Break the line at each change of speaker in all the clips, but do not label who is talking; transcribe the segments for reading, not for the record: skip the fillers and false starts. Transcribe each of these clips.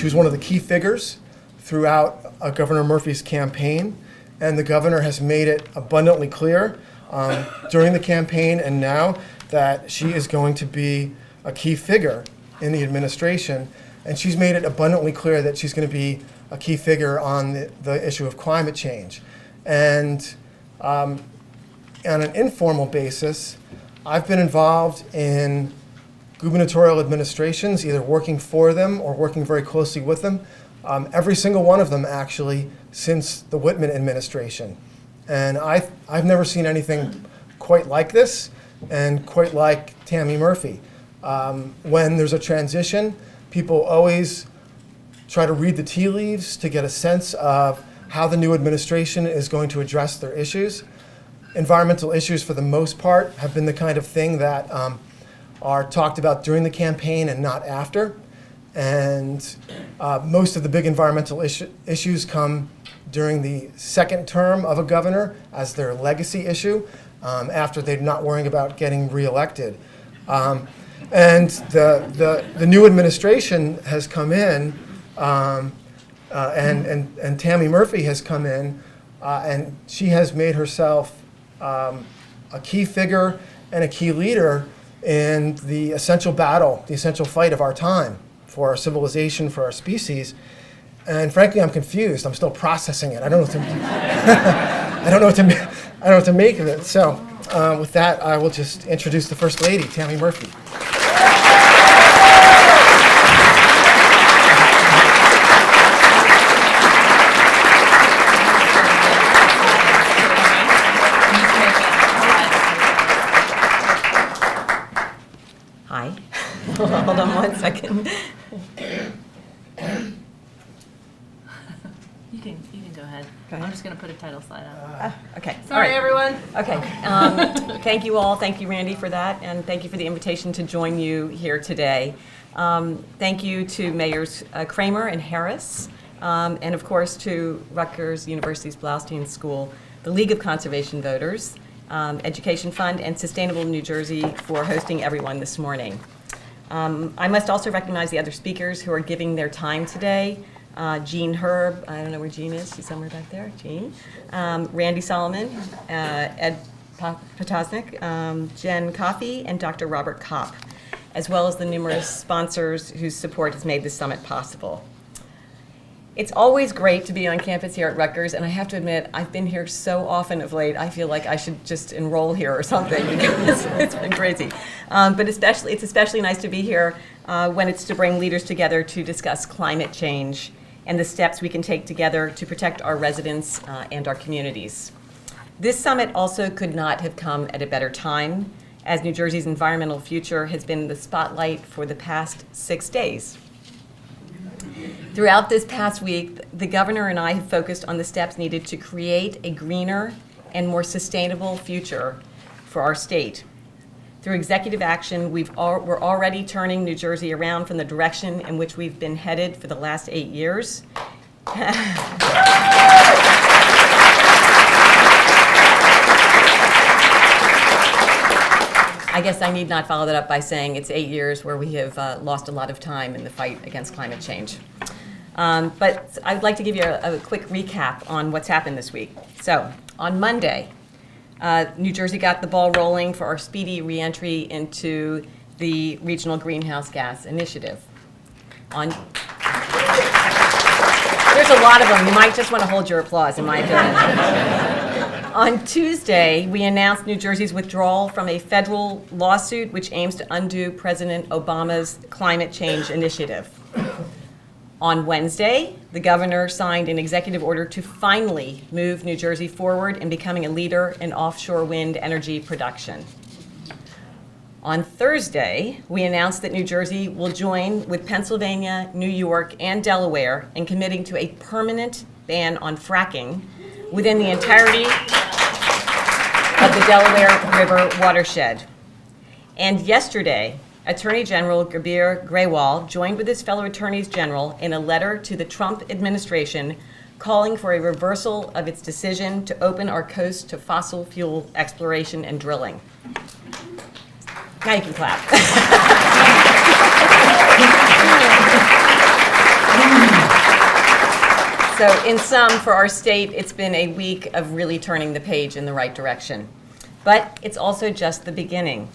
She was one of the key figures throughout Governor Murphy's campaign, and the governor has made it abundantly clear during the campaign and now that she is going to be a key figure in the administration, and she's made it abundantly clear that she's going to be a key figure on the issue of climate change. And on an informal basis, I've been involved in gubernatorial administrations, either working for them or working very closely with them, every single one of them actually since the Whitman administration. And I've never seen anything quite like this and quite like Tammy Murphy. When there's a transition, people always try to read the tea leaves to get a sense of how the new administration is going to address their issues. Environmental issues, for the most part, have been the kind of thing that are talked about during the campaign and not after. And most of the big environmental issues come during the second term of a governor as their legacy issue, after they're not worrying about getting reelected. And the new administration has come in, and Tammy Murphy has come in, and she has made herself a key figure and a key leader in the essential battle, the essential fight of our time for our civilization, for our species. And frankly, I'm confused. I'm still processing it. I don't know what to, I don't know what to make of it. So with that, I will just introduce the First Lady, Tammy Murphy.
Hi. Hold on one second.
You can go ahead.
Go ahead.
I'm just going to put a title slide on.
Okay.
Sorry,
All right.
everyone.
Okay. Thank you all. Thank you, Randy, for that. And thank you for the invitation to join you here today. Thank you to Mayors Kramer and Harris, and of course to Rutgers University's Bloustein School, the League of Conservation Voters, Education Fund, and Sustainable New Jersey for hosting everyone this morning. I must also recognize the other speakers who are giving their time today. Jean Herb, I don't know where Jean is, she's somewhere back there, Jean. Randy Solomon, Ed Potosnik, Jen Coffey, and Dr. Robert Kopp, as well as the numerous sponsors whose support has made this summit possible. It's always great to be on campus here at Rutgers, and I have to admit, I've been here so often of late, I feel like I should just enroll here or something, because it's been crazy. But it's especially nice to be here when it's to bring leaders together to discuss climate change and the steps we can take together to protect our residents and our communities. This summit also could not have come at a better time, as New Jersey's environmental future has been in the spotlight for the past 6 days. Throughout this past week, the governor and I have focused on the steps needed to create a greener and more sustainable future for our state. Through executive action, we're already turning New Jersey around from the direction in which we've been headed for the last 8 years. I guess I need not follow that up by saying it's 8 years where we have lost a lot of time in the fight against climate change. But I'd like to give you a quick recap on what's happened this week. So on Monday, New Jersey got the ball rolling for our speedy reentry into the Regional Greenhouse Gas Initiative. There's a lot of them. You might just want to hold your applause, in my opinion. On Tuesday, we announced New Jersey's withdrawal from a federal lawsuit which aims to undo President Obama's climate change initiative. On Wednesday, the governor signed an executive order to finally move New Jersey forward in becoming a leader in offshore wind energy production. On Thursday, we announced that New Jersey will join with Pennsylvania, New York, and Delaware in committing to a permanent ban on fracking within the entirety of the Delaware River watershed. And yesterday, Attorney General Gabir Grewal joined with his fellow attorneys general in a letter to the Trump administration calling for a reversal of its decision to open our coast to fossil fuel exploration and drilling. Now you can clap. So in sum, for our state, it's been a week of really turning the page in the right direction. But it's also just the beginning.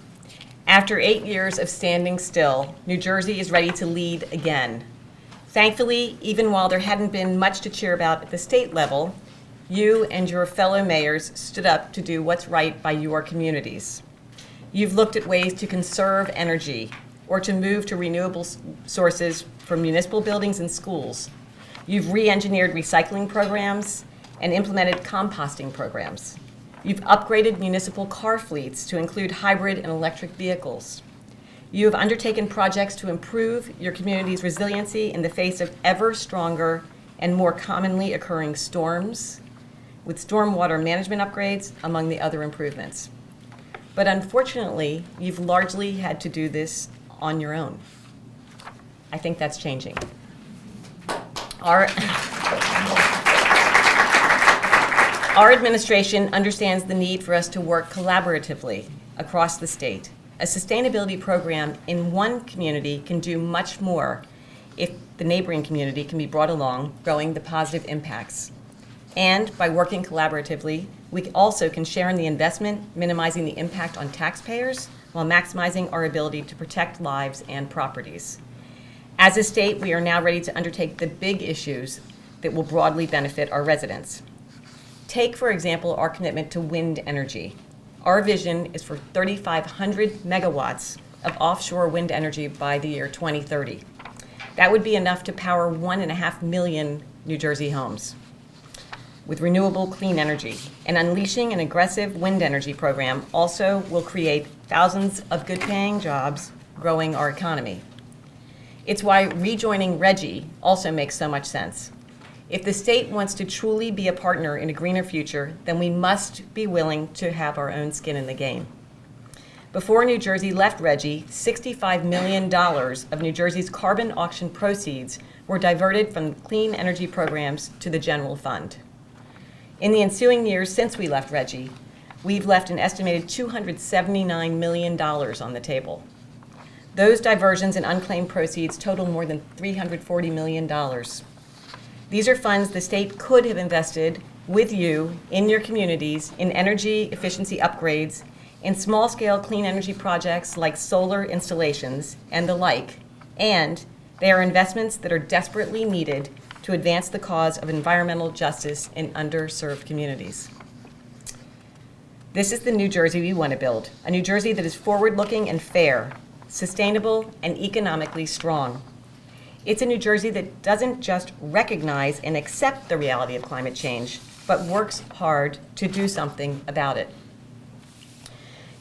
After 8 years of standing still, New Jersey is ready to lead again. Thankfully, even while there hadn't been much to cheer about at the state level, you and your fellow mayors stood up to do what's right by your communities. You've looked at ways to conserve energy or to move to renewable sources for municipal buildings and schools. You've re-engineered recycling programs and implemented composting programs. You've upgraded municipal car fleets to include hybrid and electric vehicles. You have undertaken projects to improve your community's resiliency in the face of ever stronger and more commonly occurring storms, with stormwater management upgrades, among the other improvements. But unfortunately, you've largely had to do this on your own. I think that's changing. Our administration understands the need for us to work collaboratively across the state. A sustainability program in one community can do much more if the neighboring community can be brought along, growing the positive impacts. And by working collaboratively, we also can share in the investment, minimizing the impact on taxpayers while maximizing our ability to protect lives and properties. As a state, we are now ready to undertake the big issues that will broadly benefit our residents. Take, for example, our commitment to wind energy. Our vision is for 3,500 megawatts of offshore wind energy by the year 2030. That would be enough to power 1.5 million New Jersey homes with renewable clean energy. And unleashing an aggressive wind energy program also will create thousands of good-paying jobs, growing our economy. It's why rejoining RGGI also makes so much sense. If the state wants to truly be a partner in a greener future, then we must be willing to have our own skin in the game. Before New Jersey left RGGI, $65 million of New Jersey's carbon auction proceeds were diverted from clean energy programs to the general fund. In the ensuing years since we left RGGI, we've left an estimated $279 million on the table. Those diversions and unclaimed proceeds total more than $340 million. These are funds the state could have invested with you in your communities in energy efficiency upgrades, in small-scale clean energy projects like solar installations and the like, and they are investments that are desperately needed to advance the cause of environmental justice in underserved communities. This is the New Jersey we want to build, a New Jersey that is forward-looking and fair, sustainable, and economically strong. It's a New Jersey that doesn't just recognize and accept the reality of climate change, but works hard to do something about it.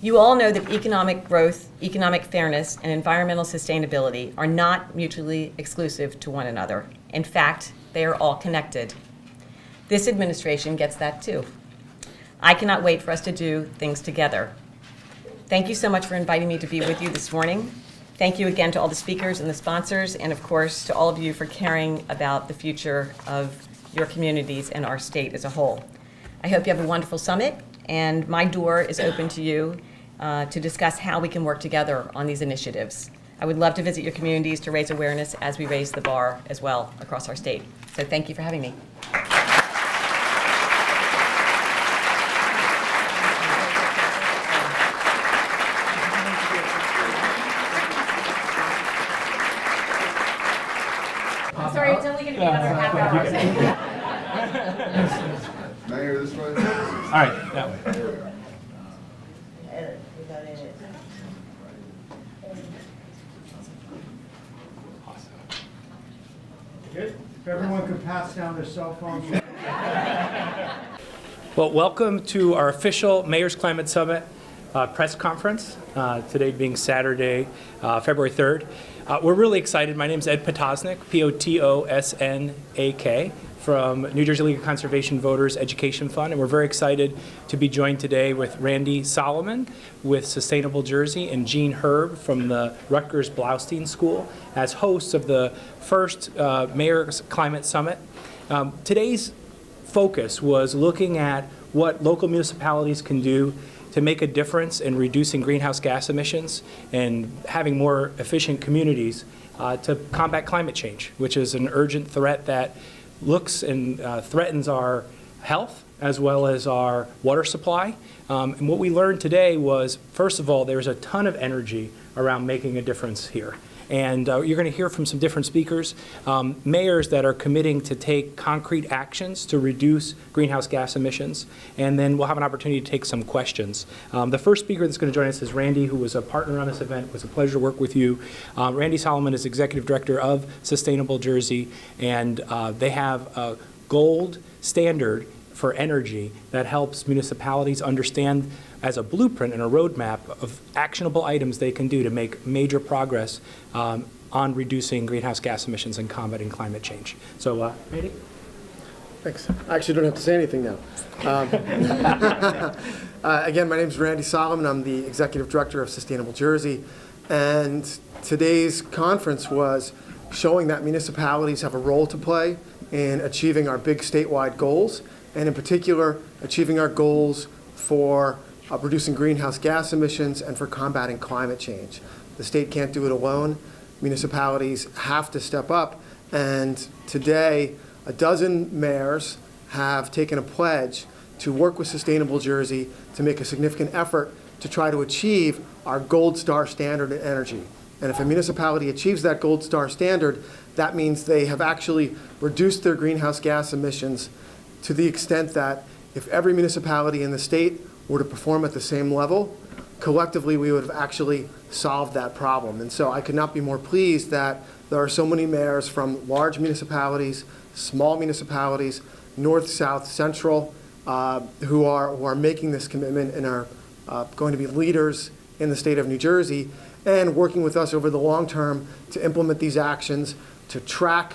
You all know that economic growth, economic fairness, and environmental sustainability are not mutually exclusive to one another. In fact, they are all connected. This administration gets that too. I cannot wait for us to do things together. Thank you so much for inviting me to be with you this morning. Thank you again to all the speakers and the sponsors, and of course to all of you for caring about the future of your communities and our state as a whole. I hope you have a wonderful summit, and my door is open to you to discuss how we can work together on these initiatives. I would love to visit your communities to raise awareness as we raise the bar as well across our state. So thank you for having me. Sorry, it's only going to be another half hour.
Mayor, this way.
All right, that way.
Good. If everyone could pass down their cell phones.
Well, welcome to our official Mayor's Climate Summit press conference, today being Saturday, February 3rd. We're really excited. My name is Ed Potosnik, Potosnak, from New Jersey League of Conservation Voters Education Fund, and we're very excited to be joined today with Randy Solomon with Sustainable Jersey and Gene Herb from the Rutgers Bloustein School as hosts of the first Mayor's Climate Summit. Today's focus was looking at what local municipalities can do to make a difference in reducing greenhouse gas emissions and having more efficient communities to combat climate change, which is an urgent threat that looks and threatens our health as well as our water supply. And what we learned today was, first of all, there's a ton of energy around making a difference here. And you're going to hear from some different speakers, mayors that are committing to take concrete actions to reduce greenhouse gas emissions. And then we'll have an opportunity to take some questions. The first speaker that's going to join us is Randy, who was a partner on this event. It was a pleasure to work with you. Randy Solomon is Executive Director of Sustainable Jersey, and they have a gold standard for energy that helps municipalities understand as a blueprint and a roadmap of actionable items they can do to make major progress on reducing greenhouse gas emissions and combating climate change. So, Randy?
Thanks. I actually don't have to say anything now. Again, my name is Randy Solomon. I'm the Executive Director of Sustainable Jersey. And today's conference was showing that municipalities have a role to play in achieving our big statewide goals, and in particular, achieving our goals for reducing greenhouse gas emissions and for combating climate change. The state can't do it alone. Municipalities have to step up, and today, a dozen mayors have taken a pledge to work with Sustainable Jersey to make a significant effort to try to achieve our Gold Star standard in energy. And if a municipality achieves that Gold Star standard, that means they have actually reduced their greenhouse gas emissions to the extent that if every municipality in the state were to perform at the same level, collectively we would have actually solved that problem. And so I could not be more pleased that there are so many mayors from large municipalities, small municipalities, north, south, central, who are making this commitment and are going to be leaders in the state of New Jersey and working with us over the long term to implement these actions, to track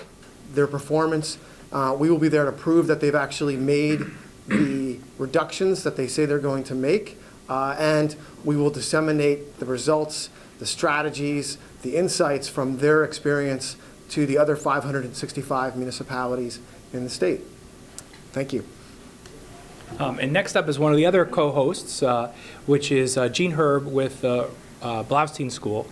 their performance. We will be there to prove that they've actually made the reductions that they say they're going to make, and we will disseminate the results, the strategies, the insights from their experience to the other 565 municipalities in the state. Thank you.
And next up is one of the other co-hosts, which is Jean Herb with Bloustein School.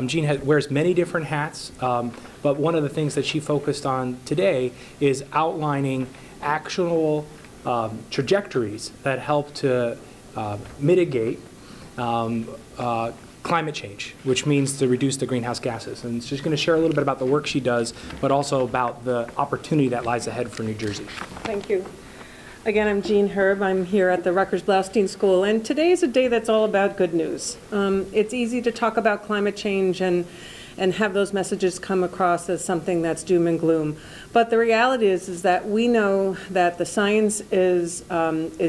Jean wears many different hats, but one of the things that she focused on today is outlining actionable trajectories that help to mitigate climate change, which means to reduce the greenhouse gases. And she's going to share a little bit about the work she does, but also about the opportunity that lies ahead for New Jersey.
Thank you. Again, I'm Jean Herb. I'm here at the Rutgers Bloustein School, and today is a day that's all about good news. It's easy to talk about climate change and have those messages come across as something that's doom and gloom. But the reality is that we know that the science is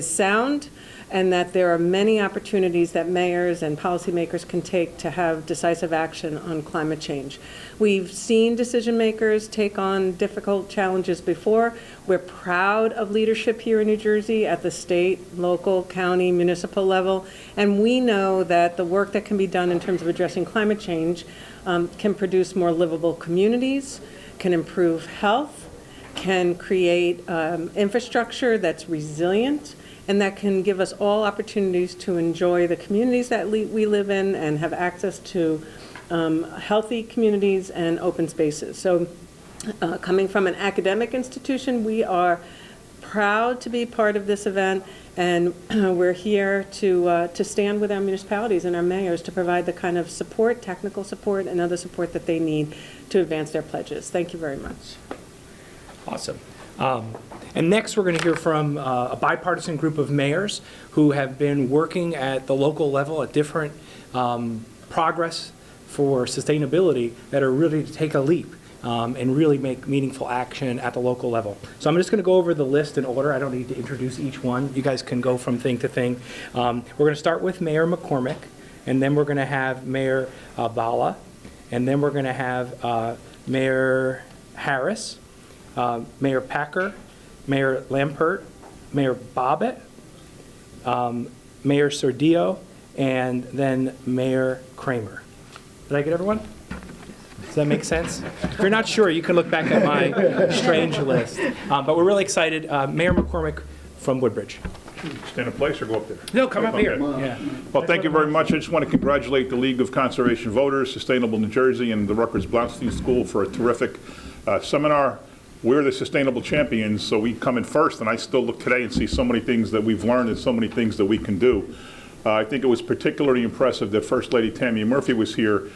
sound, and that there are many opportunities that mayors and policymakers can take to have decisive action on climate change. We've seen decision makers take on difficult challenges before. We're proud of leadership here in New Jersey at the state, local, county, municipal level, and we know that the work that can be done in terms of addressing climate change can produce more livable communities, can improve health, can create infrastructure that's resilient, and that can give us all opportunities to enjoy the communities that we live in and have access to healthy communities and open spaces. So coming from an academic institution, we are proud to be part of this event, and we're here to stand with our municipalities and our mayors to provide the kind of support, technical support, and other support that they need to advance their pledges. Thank you very much.
Awesome. And next, we're going to hear from a bipartisan group of mayors who have been working at the local level at different progress for sustainability that are really to take a leap and really make meaningful action at the local level. So I'm just going to go over the list in order. I don't need to introduce each one. You guys can go from thing to thing. We're going to start with Mayor McCormick, and then we're going to have Mayor Bala, and then we're going to have Mayor Harris, Mayor Packer, Mayor Lampert, Mayor Bobbitt, Mayor Sordillo, and then Mayor Kramer. Did I get everyone? Does that make sense? If you're not sure, you can look back at my strange list. But we're really excited. Mayor McCormick from Woodbridge.
Stand in place or go up there?
No, come up here.
Okay.
Yeah.
Well, thank you very much. I just want to congratulate the League of Conservation Voters, Sustainable New Jersey, and the Rutgers Bloustein School for a terrific seminar. we're the sustainable champions, so we come in first, and I still look today and see so many things that we've learned and so many things that we can do. I think it was particularly impressive that First Lady Tammy Murphy was here.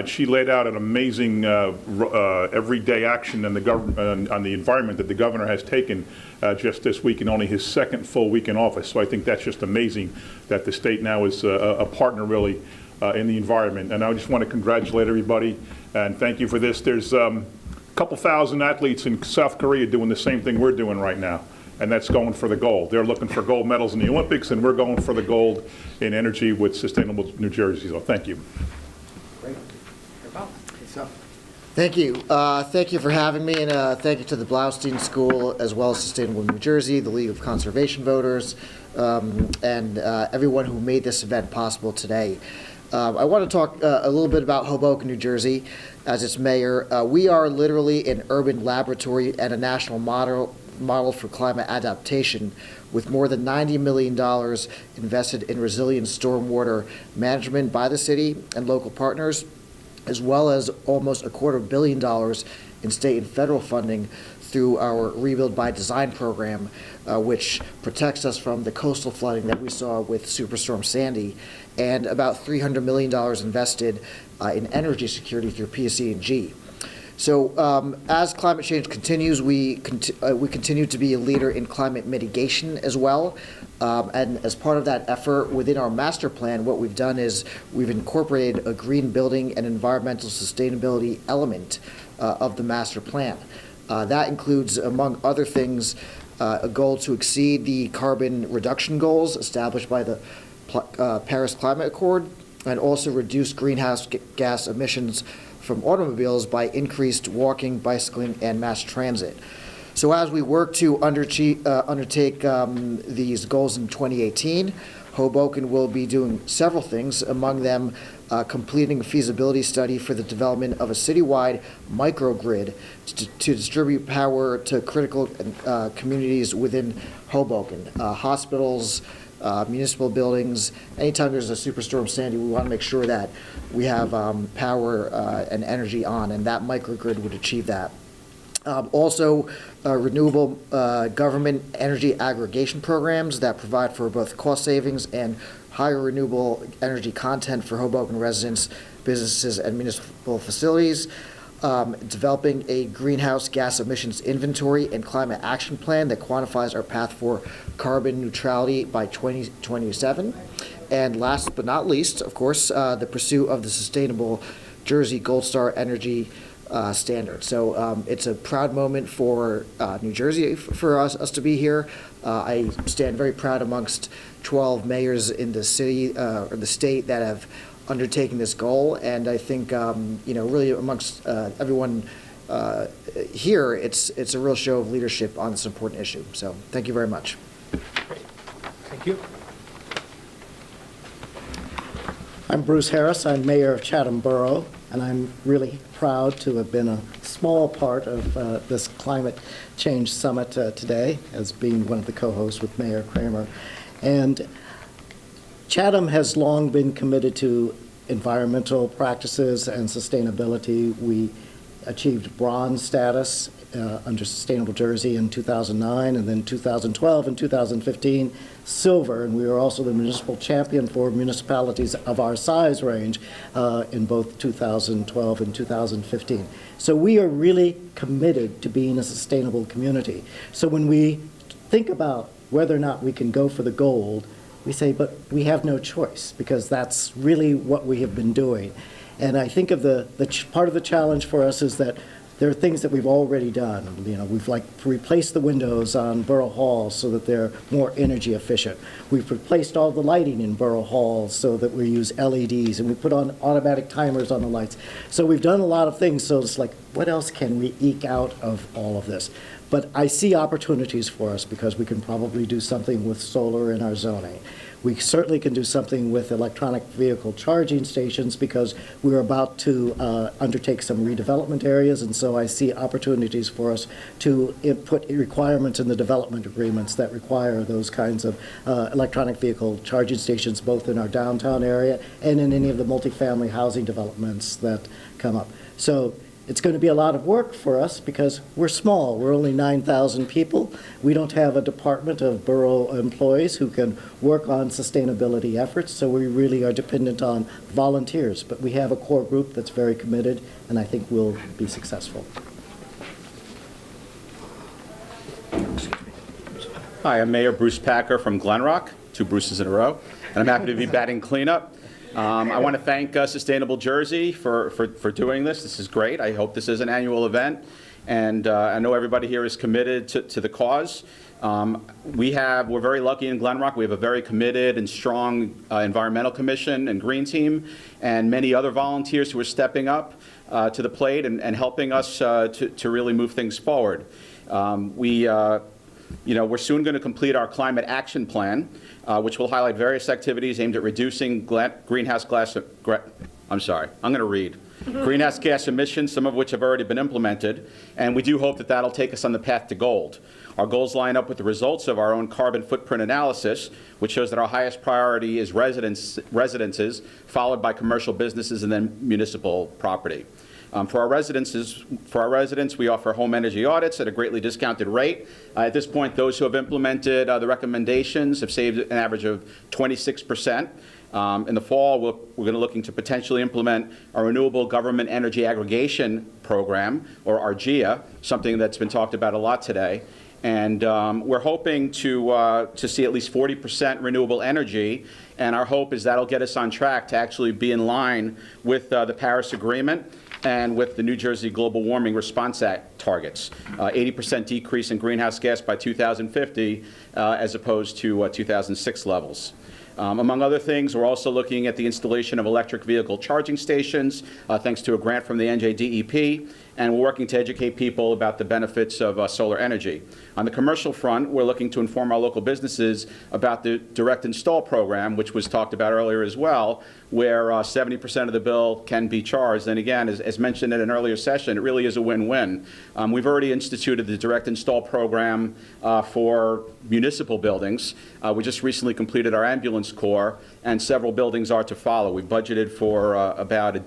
She laid out an amazing everyday action on the environment that the governor has taken just this week in only his second full week in office. So I think that's just amazing that the state now is a partner really in the environment. And I just want to congratulate everybody and thank you for this. There's a couple thousand athletes in South Korea doing the same thing we're doing right now, and that's going for the gold. They're looking for gold medals in the Olympics, and we're going for the gold in energy with Sustainable New Jersey. So thank you.
Thank you. Thank you for having me, and thank you to the Bloustein School, as well as Sustainable New Jersey, the League of Conservation Voters, and everyone who made this event possible today. I want to talk a little bit about Hoboken, New Jersey, as its mayor. We are literally an urban laboratory and a national model for climate adaptation, with more than $90 million invested in resilient stormwater management by the city and local partners, as well as almost $250 million in state and federal funding through our Rebuild by Design program, which protects us from the coastal flooding that we saw with Superstorm Sandy, and about $300 million invested in energy security through PSE&G. So as climate change continues, we continue to be a leader in climate mitigation as well. And as part of that effort within our master plan, what we've done is we've incorporated a green building and environmental sustainability element of the master plan. That includes, among other things, a goal to exceed the carbon reduction goals established by the Paris Climate Accord, and also reduce greenhouse gas emissions from automobiles by increased walking, bicycling, and mass transit. So as we work to undertake these goals in 2018, Hoboken will be doing several things, among them completing a feasibility study for the development of a citywide microgrid to distribute power to critical communities within Hoboken, hospitals, municipal buildings. Anytime there's a Superstorm Sandy, we want to make sure that we have power and energy on, and that microgrid would achieve that. Also, renewable government energy aggregation programs that provide for both cost savings and higher renewable energy content for Hoboken residents, businesses, and municipal facilities. Developing a greenhouse gas emissions inventory and climate action plan that quantifies our path for carbon neutrality by 2027. And last but not least, of course, the pursuit of the Sustainable Jersey Gold Star Energy standard. So it's a proud moment for New Jersey, for us to be here. I stand very proud amongst 12 mayors in the city or the state that have undertaking this goal, and I think really amongst everyone here, it's a real show of leadership on this important issue. So thank you very much.
Thank you.
I'm Bruce Harris. I'm mayor of Chatham Borough, and I'm really proud to have been a small part of this climate change summit today, as being one of the co-hosts with Mayor Kramer. And Chatham has long been committed to environmental practices and sustainability. We achieved bronze status under Sustainable Jersey in 2009, and then 2012 and 2015, silver, and we were also the municipal champion for municipalities of our size range in both 2012 and 2015. So we are really committed to being a sustainable community. So when we think about whether or not we can go for the gold, we say, but we have no choice, because that's really what we have been doing. And I think of the part of the challenge for us is that there are things that we've already done. We've replaced the windows on Borough Hall so that they're more energy efficient. We've replaced all the lighting in Borough Hall so that we use LEDs, and we put on automatic timers on the lights. So we've done a lot of things, so it's like, what else can we eke out of all of this? But I see opportunities for us, because we can probably do something with solar in our zoning. We certainly can do something with electronic vehicle charging stations, because we're about to undertake some redevelopment areas, and so I see opportunities for us to put requirements in the development agreements that require those kinds of electronic vehicle charging stations, both in our downtown area and in any of the multifamily housing developments that come up. So It's going to be a lot of work for us because we're small. We're only 9,000 people. We don't have a department of borough employees who can work on sustainability efforts, so we really are dependent on volunteers. But we have a core group that's very committed, and I think we'll be successful.
Hi, I'm Mayor Bruce Packer from Glen Rock, 2 Bruces in a row, and I'm happy to be batting cleanup. I want to thank Sustainable Jersey for doing this. This is great. I hope this is an annual event, and I know everybody here is committed to the cause. We're very lucky in Glen Rock. We have a very committed and strong environmental commission and green team, and many other volunteers who are stepping up to the plate and helping us to really move things forward. We're soon going to complete our climate action plan, which will highlight various activities aimed at reducing greenhouse gas emissions, some of which have already been implemented, and we do hope that that'll take us on the path to gold. Our goals line up with the results of our own carbon footprint analysis, which shows that our highest priority is residences, followed by commercial businesses and then municipal property. For our residents, we offer home energy audits at a greatly discounted rate. At this point, those who have implemented the recommendations have saved an average of 26%. In the fall, we're going to looking to potentially implement a renewable government energy aggregation program, or RGEA, something that's been talked about a lot today. And we're hoping to see at least 40% renewable energy, and our hope is that'll get us on track to actually be in line with the Paris Agreement and with the New Jersey Global Warming Response Act targets, 80% decrease in greenhouse gas by 2050 as opposed to 2006 levels. Among other things, we're also looking at the installation of electric vehicle charging stations, thanks to a grant from the NJDEP, and we're working to educate people about the benefits of solar energy. On the commercial front, we're looking to inform our local businesses about the direct install program, which was talked about earlier as well, where 70% of the bill can be charged. And again, as mentioned in an earlier session, it really is a win-win. We've already instituted the direct install program for municipal buildings. We just recently completed our ambulance corps, and several buildings are to follow. We've budgeted for about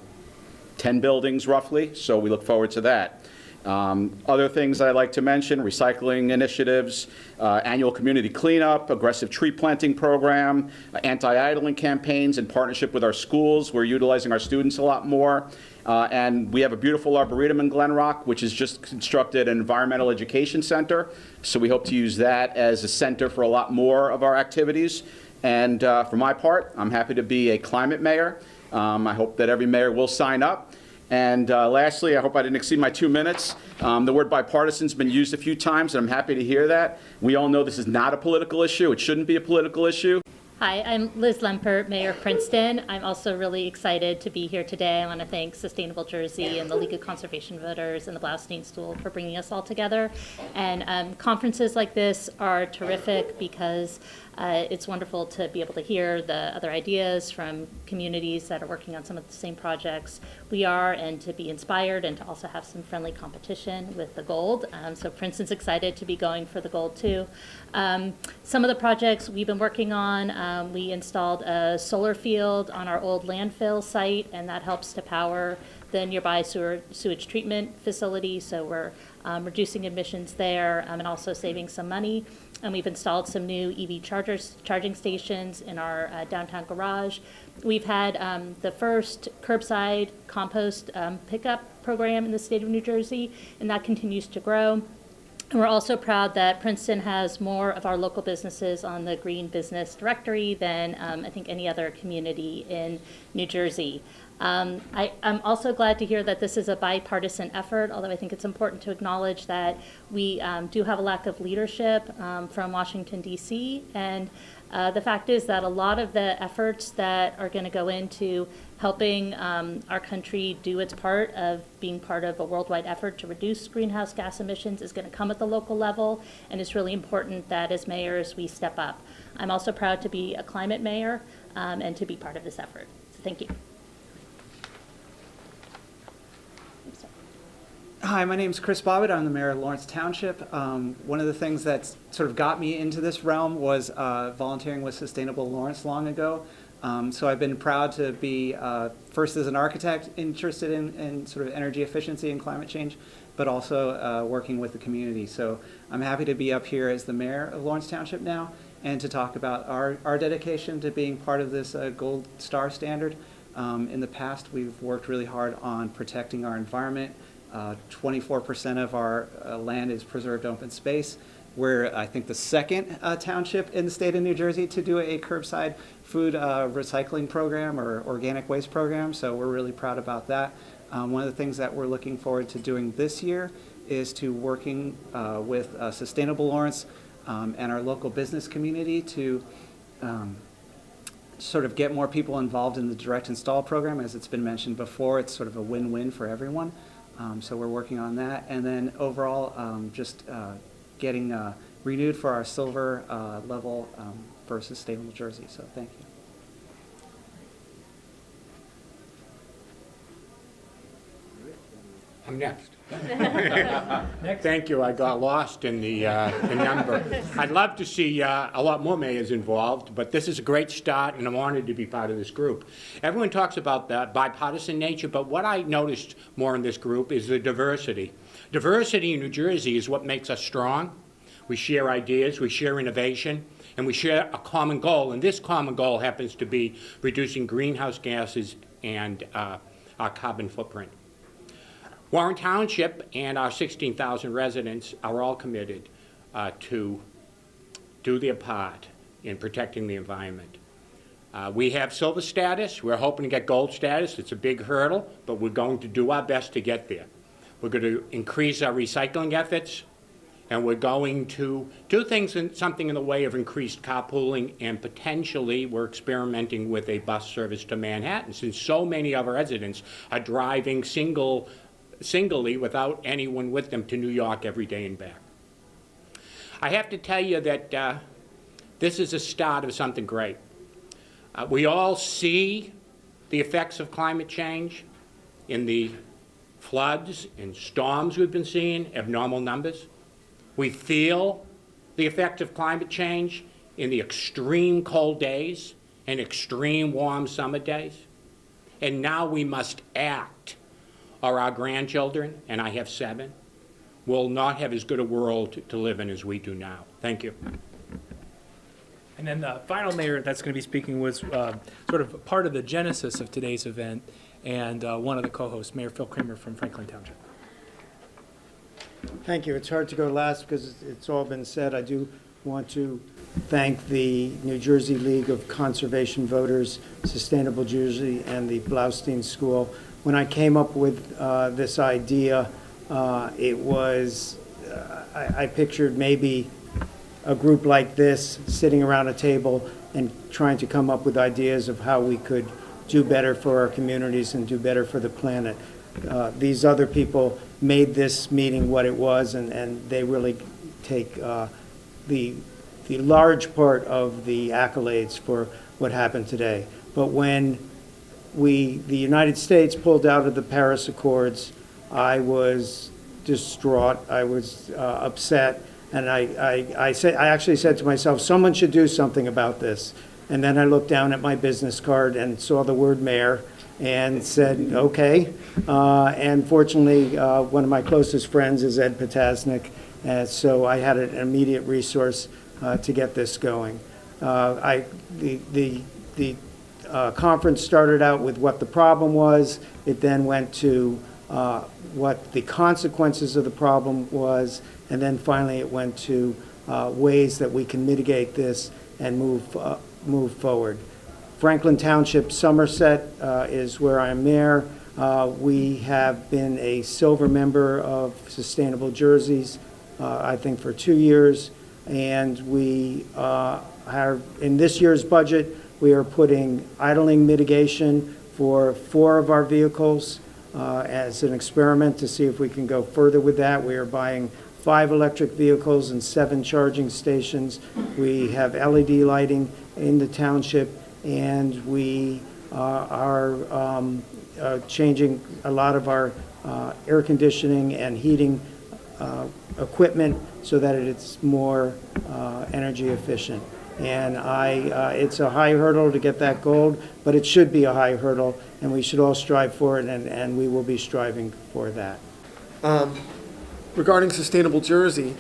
10 buildings roughly, so we look forward to that. Other things I'd like to mention: recycling initiatives, annual community cleanup, aggressive tree planting program, anti-idling campaigns in partnership with our schools. We're utilizing our students a lot more. And we have a beautiful arboretum in Glen Rock, which has just constructed an environmental education center. So we hope to use that as a center for a lot more of our activities. And for my part, I'm happy to be a climate mayor. I hope that every mayor will sign up. And lastly, I hope I didn't exceed my 2 minutes. The word bipartisan's been used a few times, and I'm happy to hear that. We all know this is not a political issue. It shouldn't be a political issue.
Hi, I'm Liz Lempert, Mayor of Princeton. I'm also really excited to be here today. I want to thank Sustainable Jersey and the League of Conservation Voters and the Bloustein School for bringing us all together. And conferences like this are terrific because it's wonderful to be able to hear the other ideas from communities that are working on some of the same projects we are, and to be inspired and to also have some friendly competition with the gold. So Princeton's excited to be going for the gold too. Some of the projects we've been working on, we installed a solar field on our old landfill site, and that helps to power the nearby sewage treatment facility. So we're reducing emissions there and also saving some money. And we've installed some new EV charging stations in our downtown garage. We've had the first curbside compost pickup program in the state of New Jersey, and that continues to grow. And we're also proud that Princeton has more of our local businesses on the Green Business Directory than I think any other community in New Jersey. I'm also glad to hear that this is a bipartisan effort, although I think it's important to acknowledge that we do have a lack of leadership from Washington, D.C., and the fact is that a lot of the efforts that are going to go into helping our country do its part of being part of a worldwide effort to reduce greenhouse gas emissions is going to come at the local level, and it's really important that as mayors we step up. I'm also proud to be a climate mayor and to be part of this effort. So thank you.
Hi, my name is Chris Bobbitt. I'm the mayor of Lawrence Township. One of the things that sort of got me into this realm was volunteering with Sustainable Lawrence long ago. So I've been proud to be, first as an architect, interested in sort of energy efficiency and climate change, but also working with the community. So I'm happy to be up here as the mayor of Lawrence Township now, and to talk about our dedication to being part of this Gold Star standard. In the past, we've worked really hard on protecting our environment. 24% of our land is preserved open space. We're, I think, the second township in the state of New Jersey to do a curbside food recycling program or organic waste program, so we're really proud about that. One of the things that we're looking forward to doing this year is to working with Sustainable Lawrence and our local business community to sort of get more people involved in the direct install program. As it's been mentioned before, it's sort of a win-win for everyone. So we're working on that. And then overall, just getting renewed for our silver level for Sustainable Jersey. So thank you.
I'm next. Thank you. I got lost in the number. I'd love to see a lot more mayors involved, but this is a great start, and I'm honored to be part of this group. Everyone talks about the bipartisan nature, but what I noticed more in this group is the diversity. Diversity in New Jersey is what makes us strong. We share ideas, we share innovation, and we share a common goal, and this common goal happens to be reducing greenhouse gases and our carbon footprint. Warren Township and our 16,000 residents are all committed to do their part in protecting the environment. We have silver status. We're hoping to get gold status. It's a big hurdle, but we're going to do our best to get there. We're going to increase our recycling efforts, and we're going to do something in the way of increased carpooling, and potentially we're experimenting with a bus service to Manhattan, since so many of our residents are driving singly without anyone with them to New York every day and back. I have to tell you that this is a start of something great. We all see the effects of climate change in the floods and storms we've been seeing, abnormal numbers. We feel the effect of climate change in the extreme cold days and extreme warm summer days. And now we must act, or our grandchildren, and I have 7, will not have as good a world to live in as we do now. Thank you.
And then the final mayor that's going to be speaking was sort of part of the genesis of today's event, and one of the co-hosts, Mayor Phil Kramer from Franklin Township.
Thank you. It's hard to go last because it's all been said. I do want to thank the New Jersey League of Conservation Voters, Sustainable Jersey, and the Bloustein School. When I came up with this idea, it was, I pictured maybe a group like this sitting around a table and trying to come up with ideas of how we could do better for our communities and do better for the planet. These other people made this meeting what it was, and they really take the large part of the accolades for what happened today. But when the United States pulled out of the Paris Accords, I was distraught. I was upset, and I actually said to myself, someone should do something about this. And then I looked down at my business card and saw the word mayor and said, okay. And fortunately, one of my closest friends is Ed Potasnik, so I had an immediate resource to get this going. The conference started out with what the problem was. It then went to what the consequences of the problem was, and then finally it went to ways that we can mitigate this and move forward. Franklin Township, Somerset is where I'm mayor. We have been a silver member of Sustainable Jerseys, I think for 2 years, and we are, in this year's budget, we are putting idling mitigation for 4 of our vehicles as an experiment to see if we can go further with that. We are buying 5 electric vehicles and 7 charging stations. We have LED lighting in the township, and we are changing a lot of our air conditioning and heating equipment so that it's more energy efficient. And it's a high hurdle to get that gold, but it should be a high hurdle, and we should all strive for it, and we will be striving for that.
Regarding Sustainable Jersey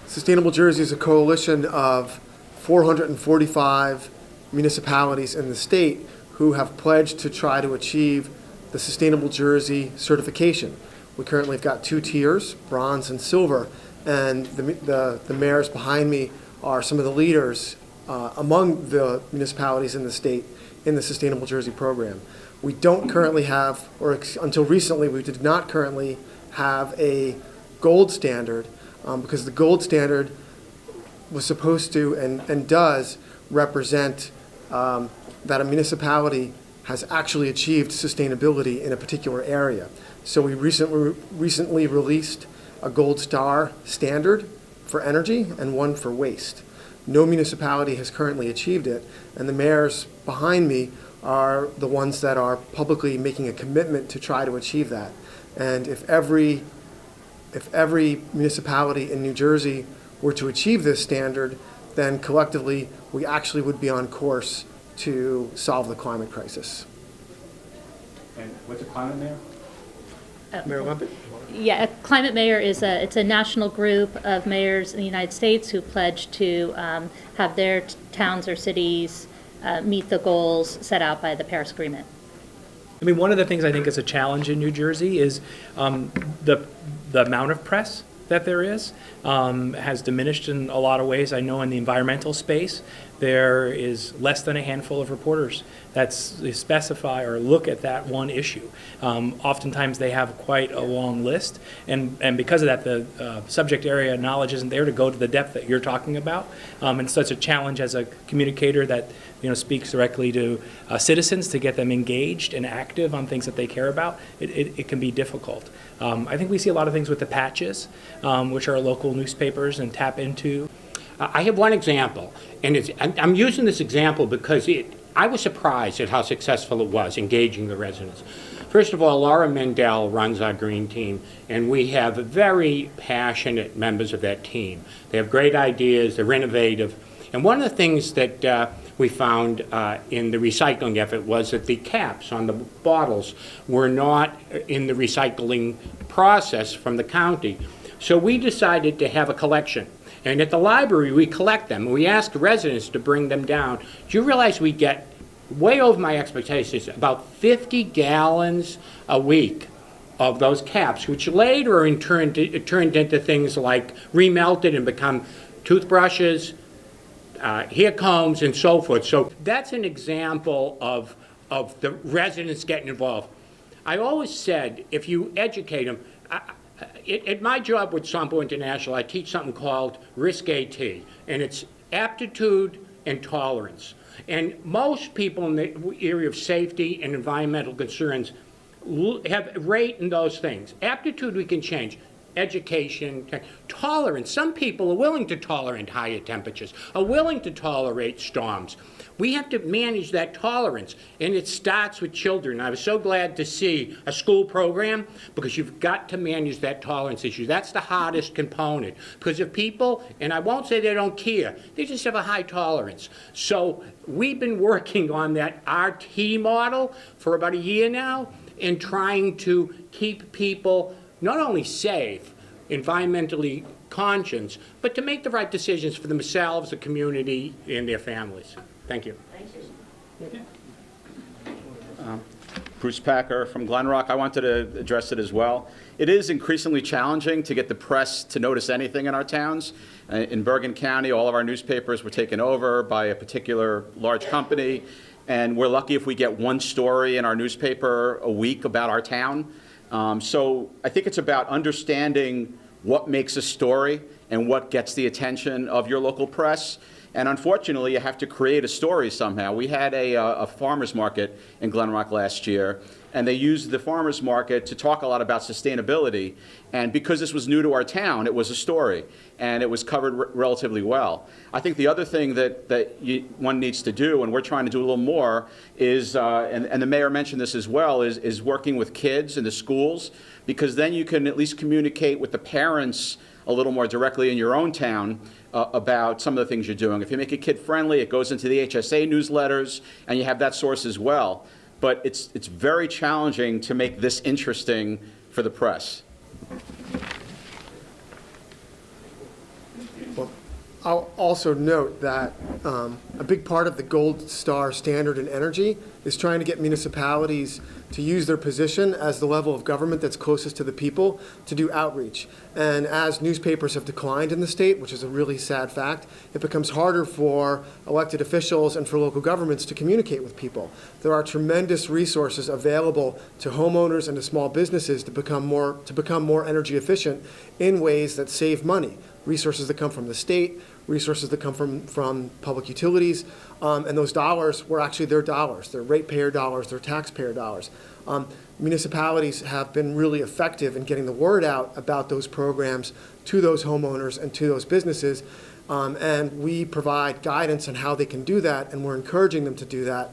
is a coalition of 445 municipalities in the state who have pledged to try to achieve the Sustainable Jersey certification. We currently have got 2 tiers, bronze and silver, and the mayors behind me are some of the leaders among the municipalities in the state in the Sustainable Jersey program. We don't currently have, or until recently, we did not currently have a gold standard because the gold standard was supposed to and does represent that a municipality has actually achieved sustainability in a particular area. So we recently released a gold star standard for energy and one for waste. No municipality has currently achieved it, and the mayors behind me are the ones that are publicly making a commitment to try to achieve that. And if every municipality in New Jersey were to achieve this standard, then collectively we actually would be on course to solve the climate crisis.
And what's a climate mayor?
Mayor Lumpet?
Yeah, Climate Mayor it's a national group of mayors in the United States who pledge to have their towns or cities meet the goals set out by the Paris Agreement.
I mean, one of the things I think is a challenge in New Jersey is the amount of press that there is has diminished in a lot of ways. I know in the environmental space, there is less than a handful of reporters that specify or look at that one issue. Oftentimes they have quite a long list, and because of that, the subject area knowledge isn't there to go to the depth that you're talking about. And so it's a challenge as a communicator that speaks directly to citizens to get them engaged and active on things that they care about. It can be difficult. I think we see a lot of things with the patches, which are local newspapers and tap into.
I have one example, and I'm using this example because I was surprised at how successful it was engaging the residents. First of all, Laura Mendel runs our green team, and we have very passionate members of that team. They have great ideas, they're innovative, and one of the things that we found in the recycling effort was that the caps on the bottles were not in the recycling process from the county. So we decided to have a collection. And at the library, we collect them. We ask residents to bring them down. Do you realize we get, way over my expectations, about 50 gallons a week of those caps, which later are turned into things like remelted and become toothbrushes, hair combs, and so forth. So that's an example of the residents getting involved. I always said, if you educate them, at my job with Sampo International, I teach something called Risk AT, and it's aptitude and tolerance. And most people in the area of safety and environmental concerns have rate in those things. Aptitude we can change. Education, tolerance. Some people are willing to tolerate higher temperatures, are willing to tolerate storms. We have to manage that tolerance, and it starts with children. I was so glad to see a school program because you've got to manage that tolerance issue. That's the hardest component because if people, and I won't say they don't care, they just have a high tolerance. So we've been working on that RT model for about a year now and trying to keep people not only safe, environmentally conscious, but to make the right decisions for themselves, the community, and their families. Thank you.
Bruce Packer from Glen Rock. I wanted to address it as well. It is increasingly challenging to get the press to notice anything in our towns. In Bergen County, all of our newspapers were taken over by a particular large company, and we're lucky if we get one story in our newspaper a week about our town. So I think it's about understanding what makes a story and what gets the attention of your local press. And unfortunately, you have to create a story somehow. We had a farmer's market in Glen Rock last year, and they used the farmer's market to talk a lot about sustainability. And because this was new to our town, it was a story, and it was covered relatively well. I think the other thing that one needs to do, and we're trying to do a little more, is, and the mayor mentioned this as well, is working with kids in the schools, because then you can at least communicate with the parents a little more directly in your own town about some of the things you're doing. If you make it kid-friendly, it goes into the HSA newsletters, and you have that source as well. But it's very challenging to make this interesting for the press.
Well, I'll also note that a big part of the Gold Star standard in energy is trying to get municipalities to use their position as the level of government that's closest to the people to do outreach. And as newspapers have declined in the state, which is a really sad fact, it becomes harder for elected officials and for local governments to communicate with people. There are tremendous resources available to homeowners and to small businesses to become more energy efficient in ways that save money. Resources that come from the state, resources that come from public utilities, and those dollars were actually their dollars, their ratepayer dollars, their taxpayer dollars. Municipalities have been really effective in getting the word out about those programs to those homeowners and to those businesses, and we provide guidance on how they can do that, and we're encouraging them to do that,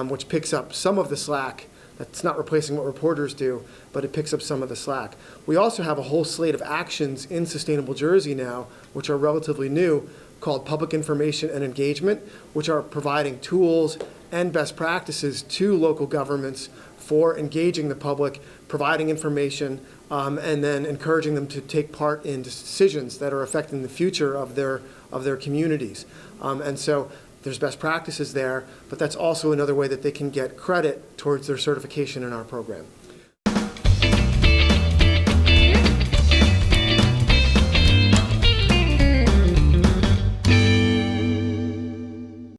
which picks up some of the slack. That's not replacing what reporters do, but it picks up some of the slack. We also have a whole slate of actions in Sustainable Jersey now, which are relatively new, called Public Information and Engagement, which are providing tools and best practices to local governments for engaging the public, providing information, and then encouraging them to take part in decisions that are affecting the future of their communities. And so there's best practices there, but that's also another way that they can get credit towards their certification in our program.